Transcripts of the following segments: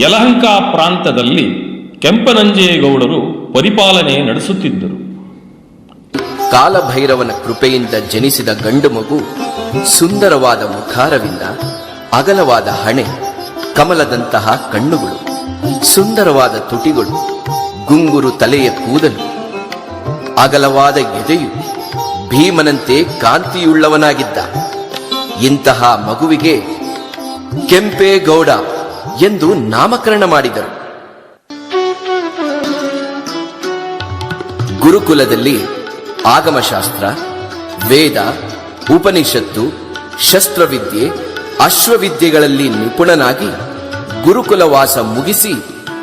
ಯಲಹಂಕ ಪ್ರಾಂತದಲ್ಲಿ ಕೆಂಪನಂಜೇಗೌಡರು ಪರಿಪಾಲನೆ ನಡೆಸುತ್ತಿದ್ದರು. ಕಾಲಭೈರವನ ಕೃಪೆಯಿಂದ ಜನಿಸಿದ ಗಂಡು ಮಗು ಸುಂದರವಾದ ಮುಖಾರವಿಂದ, ಅಗಲವಾದ ಹಣೆ, ಕಮಲದಂತಹ ಕಣ್ಣುಗಳು, ಸುಂದರವಾದ ತುಟಿಗಳು, ಗುಂಗುರು ತಲೆಯ ಕೂದಲು, ಅಗಲವಾದ ಎದೆಯು, ಭೀಮನಂತೆ ಕಾಂತಿಯುಳ್ಳವನಾಗಿದ್ದ. ಇಂತಹ ಮಗುವಿಗೆ ಕೆಂಪೇಗೌಡ ಎಂದು ನಾಮಕರಣ ಮಾಡಿದರು. ಗುರುಕುಲದಲ್ಲಿ ಆಗಮಶಾಸ್ತ್ರ, ವೇದ, ಉಪನಿಷತ್ತು, ಶಸ್ತ್ರವಿದ್ಯೆ, ಅಶ್ವವಿದ್ಯೆಗಳಲ್ಲಿ ನಿಪುಣನಾಗಿ ಗುರುಕುಲವಾಸ ಮುಗಿಸಿ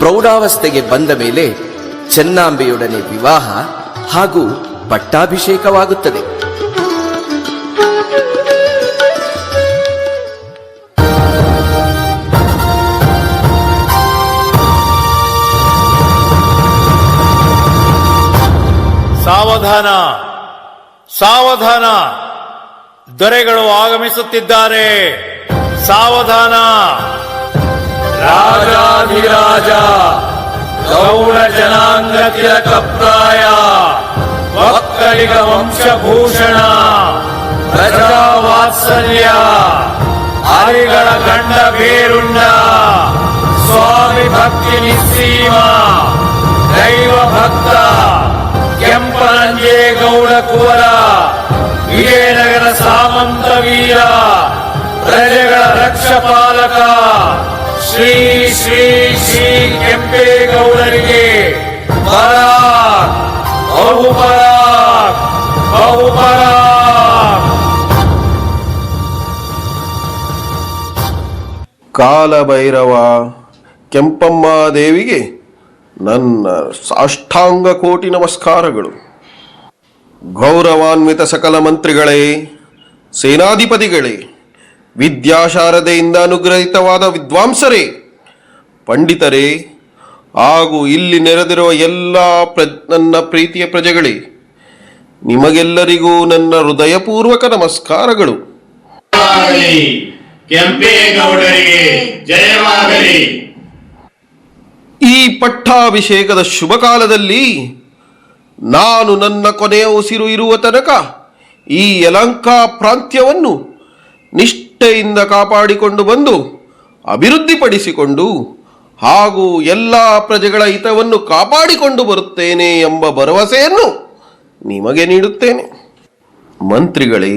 ಪ್ರೌಢಾವಸ್ಥೆಗೆ ಬಂದ ಮೇಲೆ ಚೆನ್ನಾಂಬೆಯೊಡನೆ ವಿವಾಹ ಹಾಗೂ ಪಟ್ಟಾಭಿಷೇಕವಾಗುತ್ತದೆ. ಸಾವಧಾನ, ಸಾವಧಾನ, ದೊರೆಗಳು ಆಗಮಿಸುತ್ತಿದ್ದಾರೆ. ಸಾವಧಾನ. ರಾಜಾಧಿರಾಜ ಗೌಡ ಜನಾಂಗ ತಿಲಕಪ್ರಾಯ, ಒಕ್ಕಲಿಗ ವಂಶಭೂಷಣ, ಪ್ರಜಾವಾತ್ಸಲ್ಯ, ಅರಿಗಳ ಗಂಡ ಬೇರುಂಡ, ಸ್ವಾಮಿ ಭಕ್ತಿ ನಿಸ್ಸೀಮ, ದೈವ ಭಕ್ತ ಕೆಂಪನಂಜೇಗೌಡ ಕುವರ, ವಿಜಯನಗರ ಸಾಮಂತ ವೀರ, ಪ್ರಜೆಗಳ ರಕ್ಷಪಾಲಕ ಶ್ರೀ ಶ್ರೀ ಶ್ರೀ ಕೆಂಪೇಗೌಡರಿಗೆ ಪರಾಕ್, ಬಹುಪರಾಕ್, ಬಹುಪರಾಕ್. ಕಾಲಭೈರವ ಕೆಂಪಮ್ಮ ದೇವಿಗೆ ನನ್ನ ಸಾಷ್ಟಾಂಗ ಕೋಟಿ ನಮಸ್ಕಾರಗಳು. ಗೌರವಾನ್ವಿತ ಸಕಲ ಮಂತ್ರಿಗಳೇ, ಸೇನಾಧಿಪತಿಗಳೇ, ವಿದ್ಯಾಶಾರದೆಯಿಂದ ಅನುಗ್ರಹಿತವಾದ ವಿದ್ವಾಂಸರೇ, ಪಂಡಿತರೇ ಹಾಗೂ ಇಲ್ಲಿ ನೆರೆದಿರುವ ಎಲ್ಲ ನನ್ನ ಪ್ರೀತಿಯ ಪ್ರಜೆಗಳೇ, ನಿಮಗೆಲ್ಲರಿಗೂ ನನ್ನ ಹೃದಯಪೂರ್ವಕ ನಮಸ್ಕಾರಗಳು. ಕೆಂಪೇಗೌಡರಿಗೆ ಜಯವಾಗಲಿ. ಈ ಪಟ್ಟಾಭಿಷೇಕದ ಶುಭ ಕಾಲದಲ್ಲಿ ನಾನು ನನ್ನ ಕೊನೆಯ ಉಸಿರು ಇರುವ ತನಕ ಈ ಯಲಹಂಕ ಪ್ರಾಂತ್ಯವನ್ನು ನಿಷ್ಠೆಯಿಂದ ಕಾಪಾಡಿಕೊಂಡು ಬಂದು ಅಭಿವೃದ್ಧಿಪಡಿಸಿಕೊಂಡು ಹಾಗೂ ಎಲ್ಲ ಪ್ರಜೆಗಳ ಹಿತವನ್ನು ಕಾಪಾಡಿಕೊಂಡು ಬರುತ್ತೇನೆ ಎಂಬ ಭರವಸೆಯನ್ನು ನಿಮಗೆ ನೀಡುತ್ತೇನೆ. ಮಂತ್ರಿಗಳೇ,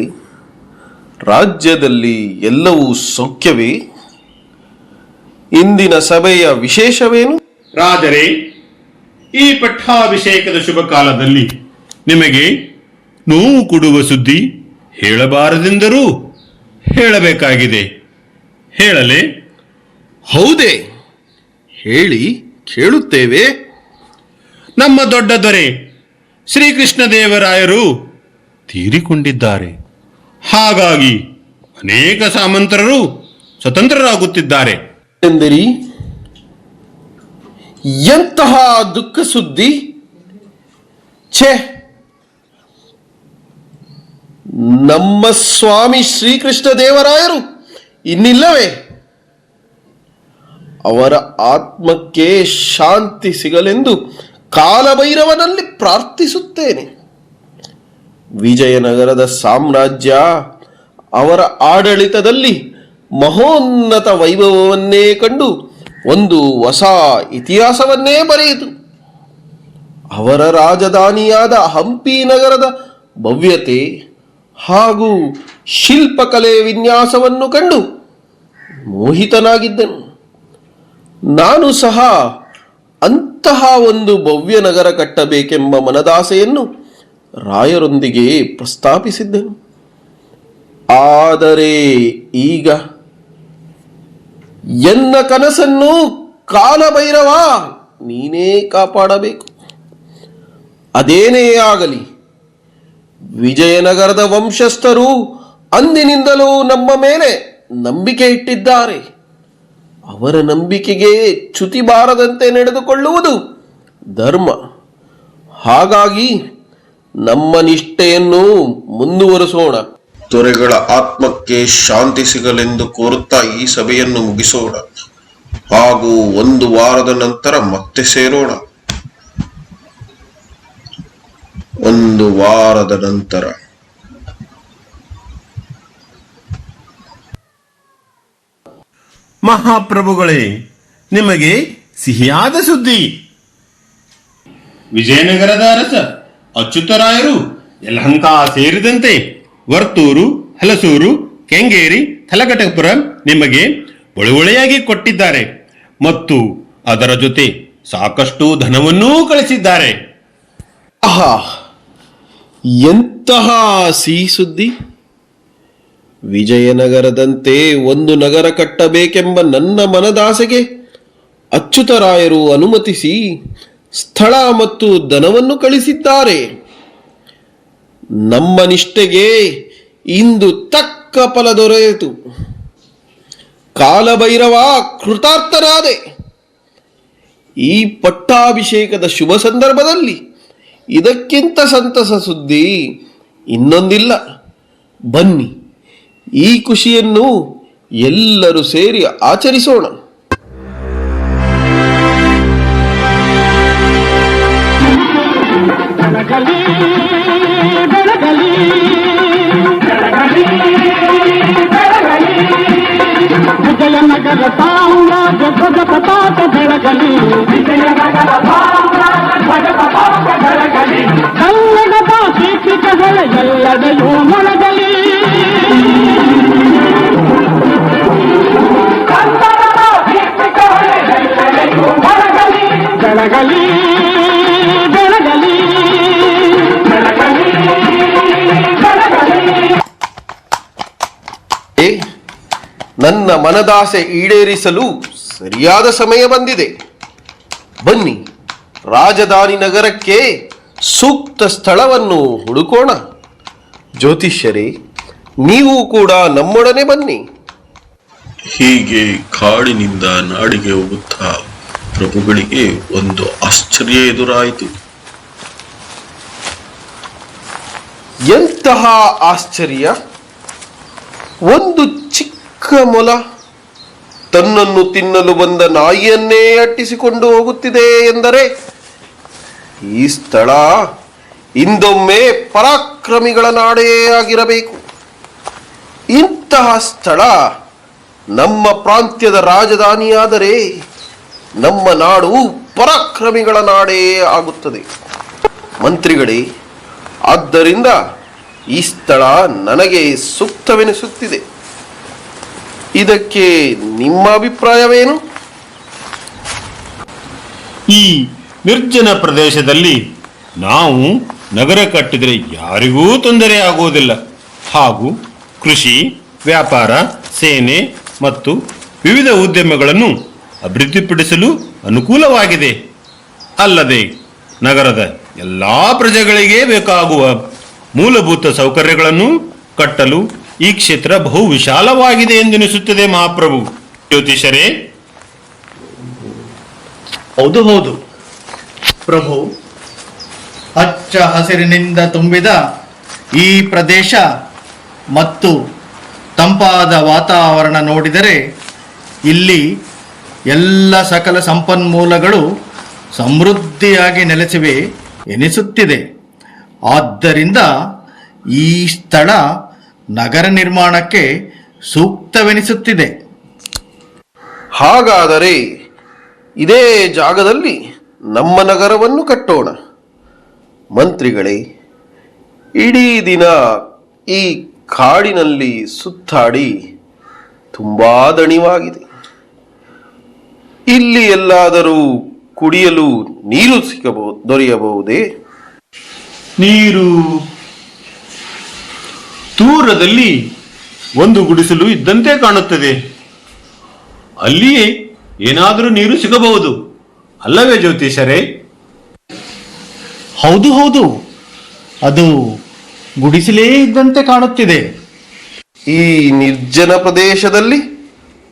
ರಾಜ್ಯದಲ್ಲಿ ಎಲ್ಲವೂ ಸೌಖ್ಯವೇ? ಇಂದಿನ ಸಭೆಯ ವಿಶೇಷವೇನು? ರಾಜರೇ, ಈ ಪಟ್ಟಾಭಿಷೇಕದ ಶುಭ ಕಾಲದಲ್ಲಿ ನಿಮಗೆ ನೋವು ಕೊಡುವ ಸುದ್ದಿ ಹೇಳಬಾರದೆಂದರೂ ಹೇಳಬೇಕಾಗಿದೆ. ಹೇಳಲೇ? ಹೌದೇ? ಹೇಳಿ, ಕೇಳುತ್ತೇವೆ. ನಮ್ಮ ದೊಡ್ಡ ದೊರೆ ಶ್ರೀಕೃಷ್ಣದೇವರಾಯರು ತೀರಿಕೊಂಡಿದ್ದಾರೆ. ಹಾಗಾಗಿ ಅನೇಕ ಸಾಮಂತರರು ಸ್ವತಂತ್ರರಾಗುತ್ತಿದ್ದಾರೆ. ಎಂದಿರಿ? ಎಂತಹ ದುಃಖ ಸುದ್ದಿ! ಛೇ, ನಮ್ಮ ಸ್ವಾಮಿ ಶ್ರೀಕೃಷ್ಣ ದೇವರಾಯರು ಇನ್ನಿಲ್ಲವೇ? ಅವರ ಆತ್ಮಕ್ಕೆ ಶಾಂತಿ ಸಿಗಲೆಂದು ಕಾಲಭೈರವನಲ್ಲಿ ಪ್ರಾರ್ಥಿಸುತ್ತೇನೆ. ವಿಜಯನಗರದ ಸಾಮ್ರಾಜ್ಯ ಅವರ ಆಡಳಿತದಲ್ಲಿ ಮಹೋನ್ನತ ವೈಭವವನ್ನೇ ಕಂಡು ಒಂದು ಹೊಸ ಇತಿಹಾಸವನ್ನೇ ಬರೆಯಿತು. ಅವರ ರಾಜಧಾನಿಯಾದ ಹಂಪಿ ನಗರದ ಭವ್ಯತೆ ಹಾಗೂ ಶಿಲ್ಪಕಲೆ ವಿನ್ಯಾಸವನ್ನು ಕಂಡು ಮೋಹಿತನಾಗಿದ್ದನು. ನಾನು ಸಹ ಅಂತಹ ಒಂದು ಭವ್ಯ ನಗರ ಕಟ್ಟಬೇಕೆಂಬ ಮನದಾಸೆಯನ್ನು ರಾಯರೊಂದಿಗೆ ಪ್ರಸ್ತಾಪಿಸಿದ್ದನು. ಆದರೆ ಈಗ ಎನ್ನ ಕನಸನ್ನು ಕಾಲಭೈರವ ನೀನೇ ಕಾಪಾಡಬೇಕು. ಅದೇನೇ ಆಗಲಿ, ವಿಜಯನಗರದ ವಂಶಸ್ಥರು ಅಂದಿನಿಂದಲೂ ನಮ್ಮ ಮೇಲೆ ನಂಬಿಕೆ ಇಟ್ಟಿದ್ದಾರೆ. ಅವರ ನಂಬಿಕೆಗೆ ಚ್ಯುತಿ ಬಾರದಂತೆ ನಡೆದುಕೊಳ್ಳುವುದು ಧರ್ಮ. ಹಾಗಾಗಿ ನಮ್ಮ ನಿಷ್ಠೆಯನ್ನು ಮುಂದುವರಿಸೋಣ. ದೊರೆಗಳ ಆತ್ಮಕ್ಕೆ ಶಾಂತಿ ಸಿಗಲೆಂದು ಕೋರುತ್ತಾ ಈ ಸಭೆಯನ್ನು ಮುಗಿಸೋಣ. ಹಾಗೂ ಹಾಗೂ 1 ವಾರದ ನಂತರ ಮತ್ತೆ ಸೇರೋಣ. 1 ವಾರದ ನಂತರ. ಮಹಾಪ್ರಭುಗಳೇ, ನಿಮಗೆ ಸಿಹಿಯಾದ ಸುದ್ದಿ. ವಿಜಯನಗರದ ಅರಸ ಅಚ್ಯುತರಾಯರು ಯಲಹಂಕ ಸೇರಿದಂತೆ ವರ್ತೂರು, ಹಲಸೂರು, ಕೆಂಗೇರಿ, ಥಲಕಟಪುರ ನಿಮಗೆ ಒಳೊಳೆಯಾಗಿ ಕೊಟ್ಟಿದ್ದಾರೆ ಮತ್ತು ಅದರ ಜೊತೆ ಸಾಕಷ್ಟು ಧನವನ್ನೂ ಕಳಿಸಿದ್ದಾರೆ. ಆಹಾ, ಎಂತಹ ಸಿಹಿ ಸುದ್ದಿ! ವಿಜಯನಗರದಂತೆ ಒಂದು ನಗರ ಕಟ್ಟಬೇಕೆಂಬ ನನ್ನ ಮನದಾಸೆಗೆ ಅಚ್ಯುತರಾಯರು ಅನುಮತಿಸಿ ಸ್ಥಳ ಮತ್ತು ಧನವನ್ನು ಕಳಿಸಿದ್ದಾರೆ. ನಮ್ಮ ನಿಷ್ಠೆಗೆ ಇಂದು ತಕ್ಕ ಫಲ ದೊರೆಯಿತು. ಕಾಲಭೈರವ, ಕೃತಾರ್ಥನಾದೆ. ಈ ಪಟ್ಟಾಭಿಷೇಕದ ಶುಭ ಸಂದರ್ಭದಲ್ಲಿ ಇದಕ್ಕಿಂತ ಸಂತಸ ಸುದ್ದಿ ಇನ್ನೊಂದಿಲ್ಲ. ಬನ್ನಿ, ಈ ಖುಷಿಯನ್ನು ಎಲ್ಲರೂ ಸೇರಿ ಆಚರಿಸೋಣ. ವಿಜಯನಗರ ಸಾಮ್ರಾಜ್ಯ ಧ್ವಜ ಪತಾಕ ಬೆಳಗಲಿ, ಕನ್ನಡದ ಕೀರ್ತಿಕಗಳ ಎಲ್ಲೆಡೆಯೂ ಮೊಳಗಲಿ, ಬೆಳಗಲಿ, ಬೆಳಗಲಿ, ನನ್ನ ಮನದಾಸೆ ಈಡೇರಿಸಲು ಸರಿಯಾದ ಸಮಯ ಬಂದಿದೆ. ಬನ್ನಿ, ರಾಜಧಾನಿ ನಗರಕ್ಕೆ ಸೂಕ್ತ ಸ್ಥಳವನ್ನು ಹುಡುಕೋಣ. ಜ್ಯೋತಿಷ್ಯರೇ, ನೀವು ಕೂಡ ನಮ್ಮೊಡನೆ ಬನ್ನಿ. ಹೀಗೆ ಕಾಡಿನಿಂದ ನಾಡಿಗೆ ಹೋಗುತ್ತಾ ಪ್ರಭುಗಳಿಗೆ ಒಂದು ಆಶ್ಚರ್ಯ ಎದುರಾಯಿತು. ಎಂತಹ ಆಶ್ಚರ್ಯ! ಒಂದು ಚಿಕ್ಕ ಮೊಲ ತನ್ನನ್ನು ತಿನ್ನಲು ಬಂದ ನಾಯಿಯನ್ನೇ ಅಟ್ಟಿಸಿಕೊಂಡು ಹೋಗುತ್ತಿದೆ ಎಂದರೆ ಈ ಸ್ಥಳ ಇಂದೊಮ್ಮೆ ಪರಾಕ್ರಮಿಗಳ ನಾಡೇ ಆಗಿರಬೇಕು. ಇಂತಹ ಸ್ಥಳ ನಮ್ಮ ಪ್ರಾಂತ್ಯದ ರಾಜಧಾನಿಯಾದರೆ ನಮ್ಮ ನಾಡು ಪರಾಕ್ರಮಿಗಳ ನಾಡೇ ಆಗುತ್ತದೆ. ಮಂತ್ರಿಗಳೇ, ಆದ್ದರಿಂದ ಈ ಸ್ಥಳ ನನಗೆ ಸೂಕ್ತವೆನಿಸುತ್ತಿದೆ. ಇದಕ್ಕೆ ನಿಮ್ಮ ಅಭಿಪ್ರಾಯವೇನು? ಈ ನಿರ್ಜನ ಪ್ರದೇಶದಲ್ಲಿ ನಾವು ನಗರ ಕಟ್ಟಿದರೆ ಯಾರಿಗೂ ತೊಂದರೆ ಆಗುವುದಿಲ್ಲ ಹಾಗೂ ಕೃಷಿ, ವ್ಯಾಪಾರ, ಸೇನೆ ಮತ್ತು ವಿವಿಧ ಉದ್ಯಮಗಳನ್ನು ಅಭಿವೃದ್ಧಿಪಡಿಸಲು ಅನುಕೂಲವಾಗಿದೆ. ಅಲ್ಲದೆ ನಗರದ ಎಲ್ಲಾ ಪ್ರಜೆಗಳಿಗೆ ಬೇಕಾಗುವ ಮೂಲಭೂತ ಸೌಕರ್ಯಗಳನ್ನು ಕಟ್ಟಲು ಈ ಕ್ಷೇತ್ರ ಬಹು ವಿಶಾಲವಾಗಿದೆ ಎಂದೆನಿಸುತ್ತದೆ. ಮಹಾಪ್ರಭು ಜ್ಯೋತಿಷರೇ. ಹೌದು ಹೌದು ಪ್ರಭು, ಹಚ್ಚ ಹಸಿರಿನಿಂದ ತುಂಬಿದ ಈ ಪ್ರದೇಶ ಮತ್ತು ತಂಪಾದ ವಾತಾವರಣ ನೋಡಿದರೆ ಇಲ್ಲಿ ಎಲ್ಲ ಸಕಲ ಸಂಪನ್ಮೂಲಗಳು ಸಮೃದ್ಧಿಯಾಗಿ ನೆಲೆಸಿವೆ ಎನಿಸುತ್ತಿದೆ. ಆದ್ದರಿಂದ ಈ ಸ್ಥಳ ನಗರ ನಿರ್ಮಾಣಕ್ಕೆ ಸೂಕ್ತವೆನಿಸುತ್ತಿದೆ. ಹಾಗಾದರೆ ಇದೇ ಜಾಗದಲ್ಲಿ ನಮ್ಮ ನಗರವನ್ನು ಕಟ್ಟೋಣ. ಮಂತ್ರಿಗಳೇ, ಇಡೀ ದಿನ ಈ ಕಾಡಿನಲ್ಲಿ ಸುತ್ತಾಡಿ ತುಂಬಾ ದಣಿವಾಗಿದೆ. ಇಲ್ಲಿ ಎಲ್ಲಾದರೂ ಕುಡಿಯಲು ನೀರು ದೊರೆಯಬಹುದೇ? ನೀರು ದೂರದಲ್ಲಿ ಒಂದು ಗುಡಿಸಲು ಇದ್ದಂತೆ ಕಾಣುತ್ತದೆ. ಅಲ್ಲಿಯೇ ಏನಾದರೂ ನೀರು ಸಿಗಬಹುದು ಅಲ್ಲವೇ ಜ್ಯೋತಿಷರೇ? ಹೌದು ಹೌದು, ಅದು ಗುಡಿಸಲೇ ಇದ್ದಂತೆ ಕಾಣುತ್ತಿದೆ. ಈ ನಿರ್ಜನ ಪ್ರದೇಶದಲ್ಲಿ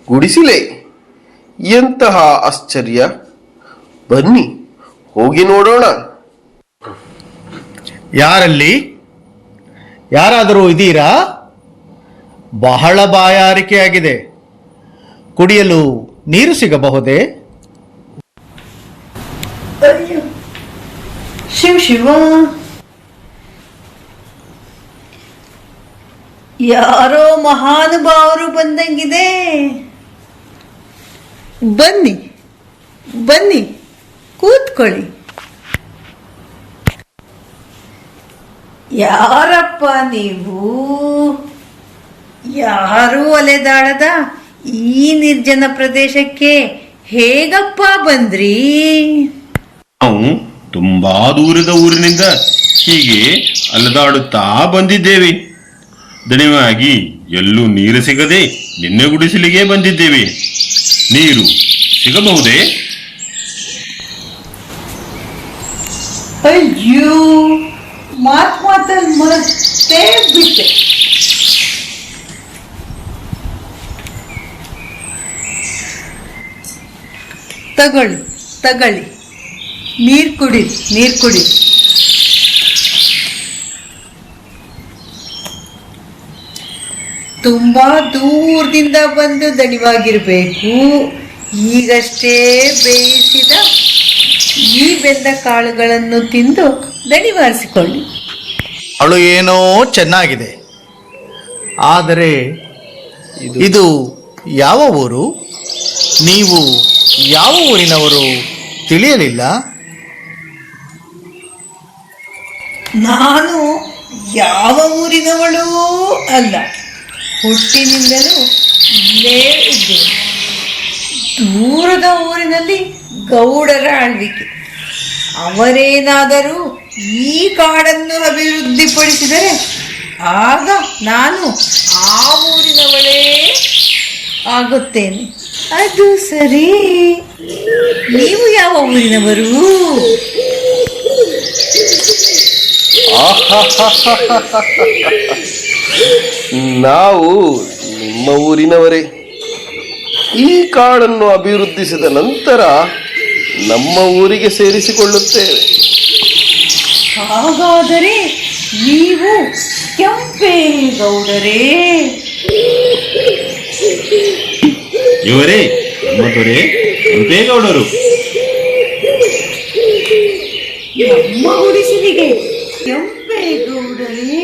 ಗುಡಿಸಿಲೆ? ಎಂತಹ ಆಶ್ಚರ್ಯ! ಬನ್ನಿ, ಹೋಗಿ ನೋಡೋಣ. ಯಾರಲ್ಲಿ? ಯಾರಾದರೂ ಇದೀರಾ? ಬಹಳ ಬಾಯಾರಿಕೆಯಾಗಿದೆ. ಕುಡಿಯಲು ನೀರು ಸಿಗಬಹುದೇ? ಶಿವ ಶಿವ, ಯಾರೋ ಮಹಾನುಭಾವರು ಬಂದಂಗಿದೆ. ಬನ್ನಿ ಬನ್ನಿ, ಕೂತ್ಕೊಳ್ಳಿ. ಯಾರಪ್ಪ ನೀವು? ಯಾರೂ ಅಲೆದಾಡದ ಈ ನಿರ್ಜನ ಪ್ರದೇಶಕ್ಕೆ ಹೇಗಪ್ಪ ಬಂದ್ರಿ? ನಾವು ತುಂಬಾ ದೂರದ ಊರಿನಿಂದ ಹೀಗೆ ಅಲೆದಾಡುತ್ತಾ ಬಂದಿದ್ದೇವೆ. ದಣಿವಾಗಿ ಎಲ್ಲೂ ನೀರು ಸಿಗದೆ ನಿನ್ನೆ ಗುಡಿಸಲಿಗೆ ಬಂದಿದ್ದೇವೆ. ನೀರು ಸಿಗಬಹುದೇ? ಅಯ್ಯೋ, ಮಾತಲ್ಲಿ ಮರ್ತೇ ಬಿಟ್ಟೆ. ತಗೊಳ್ಳಿ ತಗೊಳ್ಳಿ, ನೀರು ಕುಡಿ. ತುಂಬಾ ದೂರದಿಂದ ಬಂದು ದಣಿವಾಗಿರ್ಬೇಕು. ಈಗಷ್ಟೇ ಬೇಯಿಸಿದ ಈ ಬೆಂದ ಕಾಳುಗಳನ್ನು ತಿಂದು ದಣಿವಾರಿಸಿಕೊಳ್ಳಿ. ಅವಳು ಏನೋ ಚೆನ್ನಾಗಿದೆ, ಆದರೆ ಇದು ಯಾವ ಊರು? ನೀವು ಯಾವ ಊರಿನವರು ತಿಳಿಯಲಿಲ್ಲ. ನಾನು ಯಾವ ಊರಿನವಳೂ ಅಲ್ಲ, ಹುಟ್ಟಿನಿಂದಲೂ ಇಲ್ಲೇ ಇದ್ದೇನೆ. ದೂರದ ಊರಿನಲ್ಲಿ ಗೌಡರ ಆಳ್ವಿಕೆ. ಅವರೇನಾದರೂ ಈ ಕಾಡನ್ನು ಅಭಿವೃದ್ಧಿಪಡಿಸಿದರೆ ಆಗ ನಾನು ಆ ಊರಿನವಳೇ ಆಗುತ್ತೇನೆ. ಅದು ಸರಿ, ನೀವು ಯಾವ ಊರಿನವರು? ನಾವು ನಿಮ್ಮ ಊರಿನವರೇ. ಈ ಕಾಡನ್ನು ಅಭಿವೃದ್ಧಿಸಿದ ನಂತರ ನಮ್ಮ ಊರಿಗೆ ಸೇರಿಸಿಕೊಳ್ಳುತ್ತೇವೆ. ಹಾಗಾದರೆ ನೀವು ಕೆಂಪೇಗೌಡರೇ? ಇವರೇ ನಮ್ಮ ದೊರೆ ಕೆಂಪೇಗೌಡರು. ನಮ್ಮ ಗುಡಿಸಲಿಗೆ ಕೆಂಪೇಗೌಡರೇ?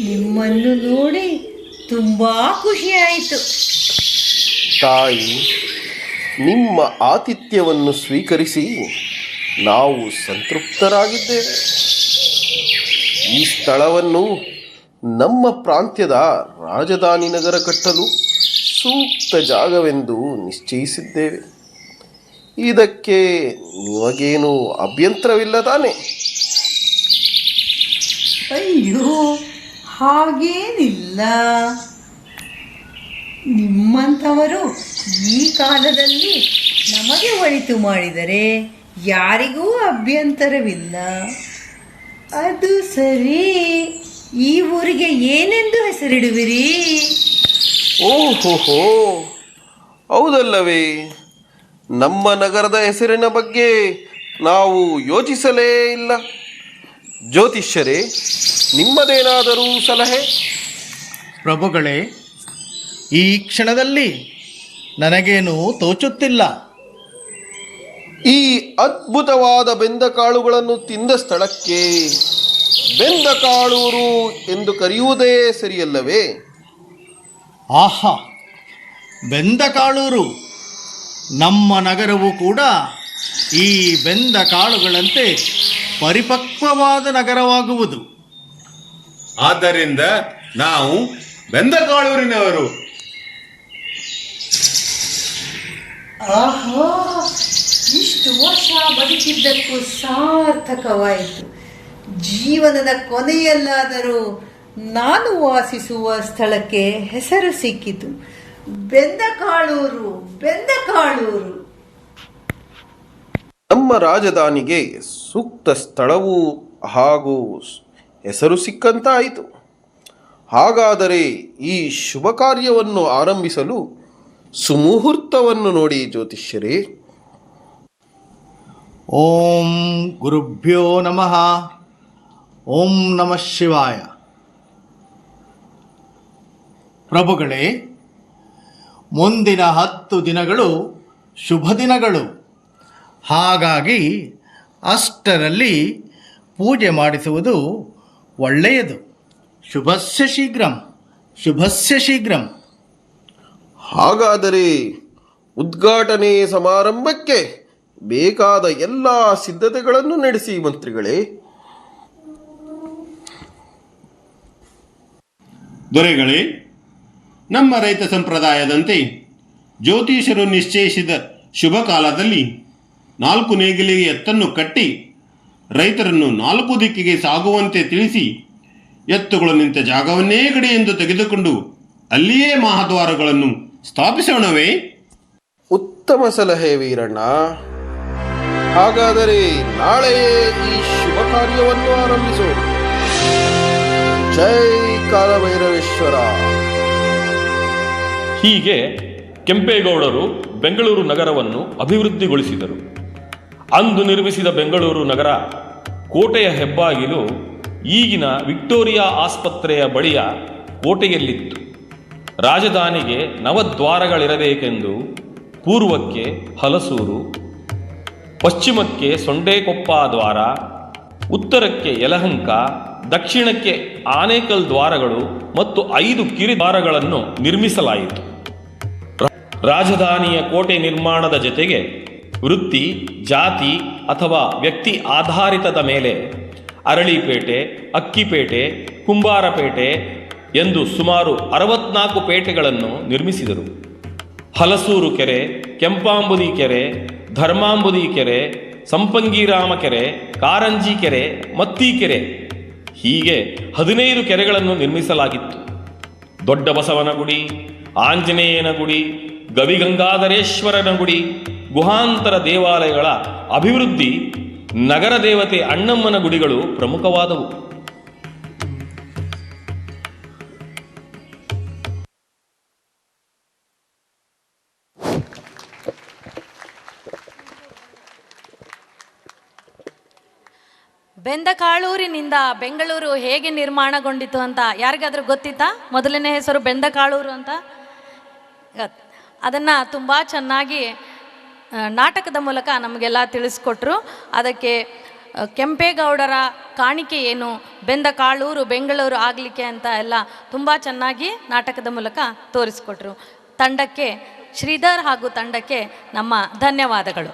ನಿಮ್ಮನ್ನು ನೋಡಿ ತುಂಬಾ ಖುಷಿಯಾಯಿತು. ತಾಯಿ, ನಿಮ್ಮ ಆತಿಥ್ಯವನ್ನು ಸ್ವೀಕರಿಸಿ ನಾವು ಸಂತೃಪ್ತರಾಗಿದ್ದೇವೆ. ಈ ಸ್ಥಳವನ್ನು ನಮ್ಮ ಪ್ರಾಂತ್ಯದ ರಾಜಧಾನಿ ನಗರ ಕಟ್ಟಲು ಸೂಕ್ತ ಜಾಗವೆಂದು ನಿಶ್ಚಯಿಸಿದ್ದೇವೆ. ಇದಕ್ಕೆ ನಿಮಗೇನು ಅಭ್ಯಂತರವಿಲ್ಲ ತಾನೆ? ಅಯ್ಯೋ, ಹಾಗೇನಿಲ್ಲ. ನಿಮ್ಮಂಥವರು ಈ ಕಾಲದಲ್ಲಿ ನಮಗೆ ಒಳಿತು ಮಾಡಿದರೆ ಯಾರಿಗೂ ಅಭ್ಯಂತರವಿಲ್ಲ. ಅದು ಸರಿ, ಈ ಊರಿಗೆ ಏನೆಂದು ಹೆಸರಿಡುವಿರಿ? ಓಹೋಹೋ, ಹೌದಲ್ಲವೇ? ನಮ್ಮ ನಗರದ ಹೆಸರಿನ ಬಗ್ಗೆ ನಾವು ಯೋಚಿಸಲೇ ಇಲ್ಲ. ಜ್ಯೋತಿಷ್ಯರೇ, ನಿಮ್ಮದೇನಾದರೂ ಸಲಹೆ? ಪ್ರಭುಗಳೇ, ಈ ಕ್ಷಣದಲ್ಲಿ ನನಗೇನು ತೋಚುತ್ತಿಲ್ಲ. ಈ ಅದ್ಭುತವಾದ ಬೆಂದ ಕಾಳುಗಳನ್ನು ತಿಂದ ಸ್ಥಳಕ್ಕೆ ಬೆಂದ ಕಾಳೂರು ಎಂದು ಕರೆಯುವುದೇ ಸರಿಯಲ್ಲವೇ? ಆಹಾ, ಬೆಂದ ಕಾಳೂರು! ನಮ್ಮ ನಗರವು ಕೂಡ ಈ ಬೆಂದ ಕಾಳುಗಳಂತೆ ಪರಿಪಕ್ವವಾದ ನಗರವಾಗುವುದು. ಆದ್ದರಿಂದ ನಾವು ಬೆಂದಕಾಳೂರಿನವರು. ಆಹಾ, ಇಷ್ಟು ವರ್ಷ ಬದುಕಿದ್ದಕ್ಕೂ ಸಾರ್ಥಕವಾಯಿತು. ಜೀವನದ ಕೊನೆಯಲ್ಲಾದರೂ ನಾನು ವಾಸಿಸುವ ಸ್ಥಳಕ್ಕೆ ಹೆಸರು ಸಿಕ್ಕಿತು. ಬೆಂದಕಾಳೂರು, ಬೆಂದಕಾಳೂರು. ನಮ್ಮ ರಾಜಧಾನಿಗೆ ಸೂಕ್ತ ಸ್ಥಳವೂ ಹಾಗೂ ಹೆಸರು ಸಿಕ್ಕಂತಾಯಿತು. ಹಾಗಾದರೆ ಈ ಶುಭ ಕಾರ್ಯವನ್ನು ಆರಂಭಿಸಲು ಸುಮುಹೂರ್ತವನ್ನು ನೋಡಿ ಜ್ಯೋತಿಷ್ಯರೇ. ಓಂ ಗುರುಭ್ಯೋ ನಮಃ. ಓಂ ನಮಃ ಶಿವಾಯ. ಪ್ರಭುಗಳೇ, ಮುಂದಿನ 10 ದಿನಗಳು ಶುಭ ದಿನಗಳು. ಹಾಗಾಗಿ ಅಷ್ಟರಲ್ಲಿ ಪೂಜೆ ಮಾಡಿಸುವುದು ಒಳ್ಳೆಯದು. ಶುಭಸ್ಯ ಶೀಘ್ರಂ, ಶುಭಸ್ಯ ಶೀಘ್ರಂ. ಹಾಗಾದರೆ ಉದ್ಘಾಟನೆ ಸಮಾರಂಭಕ್ಕೆ ಬೇಕಾದ ಎಲ್ಲ ಸಿದ್ಧತೆಗಳನ್ನು ನಡೆಸಿ ಮಂತ್ರಿಗಳೇ. ದೊರೆಗಳೇ, ನಮ್ಮ ರೈತ ಸಂಪ್ರದಾಯದಂತೆ ಜ್ಯೋತಿಷರು ನಿಶ್ಚಯಿಸಿದ ಶುಭ ಕಾಲದಲ್ಲಿ 4 ನೇಗಿಲಿಗೆ ಎತ್ತನ್ನು ಕಟ್ಟಿ ರೈತರನ್ನು 4 ದಿಕ್ಕಿಗೆ ಸಾಗುವಂತೆ ತಿಳಿಸಿ ಎತ್ತುಗಳು ನಿಂತ ಜಾಗವನ್ನೇ ಗಡಿ ಎಂದು ತೆಗೆದುಕೊಂಡು ಅಲ್ಲಿಯೇ ಮಹಾದ್ವಾರಗಳನ್ನು ಸ್ಥಾಪಿಸೋಣವೇ? ಉತ್ತಮ ಸಲಹೆ ವೀರಣ್ಣ. ಹಾಗಾದರೆ ನಾಳೆಯೇ ಈ ಶುಭ ಕಾರ್ಯವನ್ನು ಆರಂಭಿಸೋಣ. ಜೈ ಕಾಲಭೈರವೇಶ್ವರ. ಹೀಗೆ ಕೆಂಪೇಗೌಡರು ಬೆಂಗಳೂರು ನಗರವನ್ನು ಅಭಿವೃದ್ಧಿಗೊಳಿಸಿದರು. ಅಂದು ನಿರ್ಮಿಸಿದ ಬೆಂಗಳೂರು ನಗರ ಕೋಟೆಯ ಹೆಬ್ಬಾಗಿಲು ಈಗಿನ ವಿಕ್ಟೋರಿಯಾ ಆಸ್ಪತ್ರೆಯ ಬಳಿಯ ಕೋಟೆಯಲ್ಲಿತ್ತು. ರಾಜಧಾನಿಗೆ 9 ದ್ವಾರಗಳಿರಬೇಕೆಂದು ಪೂರ್ವಕ್ಕೆ ಹಲಸೂರು, ಪಶ್ಚಿಮಕ್ಕೆ ಸೊಂಡೇಕೊಪ್ಪ ದ್ವಾರ, ಉತ್ತರಕ್ಕೆ ಯಲಹಂಕ, ದಕ್ಷಿಣಕ್ಕೆ ಆನೇಕಲ್ ದ್ವಾರಗಳು ಮತ್ತು 5 ಕಿರಿ ದ್ವಾರಗಳನ್ನು ನಿರ್ಮಿಸಲಾಯಿತು. ರಾಜಧಾನಿಯ ಕೋಟೆ ನಿರ್ಮಾಣದ ಜೊತೆಗೆ ವೃತ್ತಿ, ಜಾತಿ ಅಥವಾ ವ್ಯಕ್ತಿ ಆಧಾರಿತದ ಮೇಲೆ ಅರಳಿಪೇಟೆ, ಅಕ್ಕಿಪೇಟೆ, ಕುಂಬಾರಪೇಟೆ ಎಂದು ಸುಮಾರು 64 ಪೇಟೆಗಳನ್ನು ನಿರ್ಮಿಸಿದರು. ಹಲಸೂರು ಕೆರೆ, ಕೆಂಪಾಂಬುದಿ ಕೆರೆ, ಧರ್ಮಾಂಬುದಿ ಕೆರೆ, ಸಂಪಂಗಿರಾಮ ಕೆರೆ, ಕಾರಂಜಿ ಕೆರೆ, ಮತ್ತೀಕೆರೆ ಹೀಗೆ 15 ಕೆರೆಗಳನ್ನು ನಿರ್ಮಿಸಲಾಗಿತ್ತು. ದೊಡ್ಡ ಬಸವನ ಗುಡಿ, ಆಂಜನೇಯನ ಗುಡಿ, ಗವಿಗಂಗಾಧರೇಶ್ವರನ ಗುಡಿ, ಗುಹಾಂತರ ದೇವಾಲಯಗಳ ಅಭಿವೃದ್ಧಿ, ನಗರ ದೇವತೆ ಅಣ್ಣಮ್ಮನ ಗುಡಿಗಳು ಪ್ರಮುಖವಾದವು. ಬೆಂದಕಾಳೂರಿನಿಂದ ಬೆಂಗಳೂರು ಹೇಗೆ ನಿರ್ಮಾಣಗೊಂಡಿತು ಅಂತ ಯಾರಿಗಾದ್ರೂ ಗೊತ್ತಿತ್ತಾ? ಮೊದಲನೇ ಹೆಸರು ಬೆಂದಕಾಳೂರು ಅಂತ. ಅದನ್ನು ತುಂಬ ಚೆನ್ನಾಗಿ ನಾಟಕದ ಮೂಲಕ ನಮಗೆಲ್ಲ ತಿಳಿಸ್ಕೊಟ್ರು. ಅದಕ್ಕೆ ಕೆಂಪೇಗೌಡರ ಕಾಣಿಕೆ ಏನು, ಬೆಂದಕಾಳೂರು ಬೆಂಗಳೂರು ಆಗಲಿಕ್ಕೆ ಅಂತ ಎಲ್ಲ ತುಂಬ ಚೆನ್ನಾಗಿ ನಾಟಕದ ಮೂಲಕ ತೋರಿಸ್ಕೊಟ್ರು. ತಂಡಕ್ಕೆ ಶ್ರೀಧರ್ ಹಾಗೂ ತಂಡಕ್ಕೆ ನಮ್ಮ ಧನ್ಯವಾದಗಳು.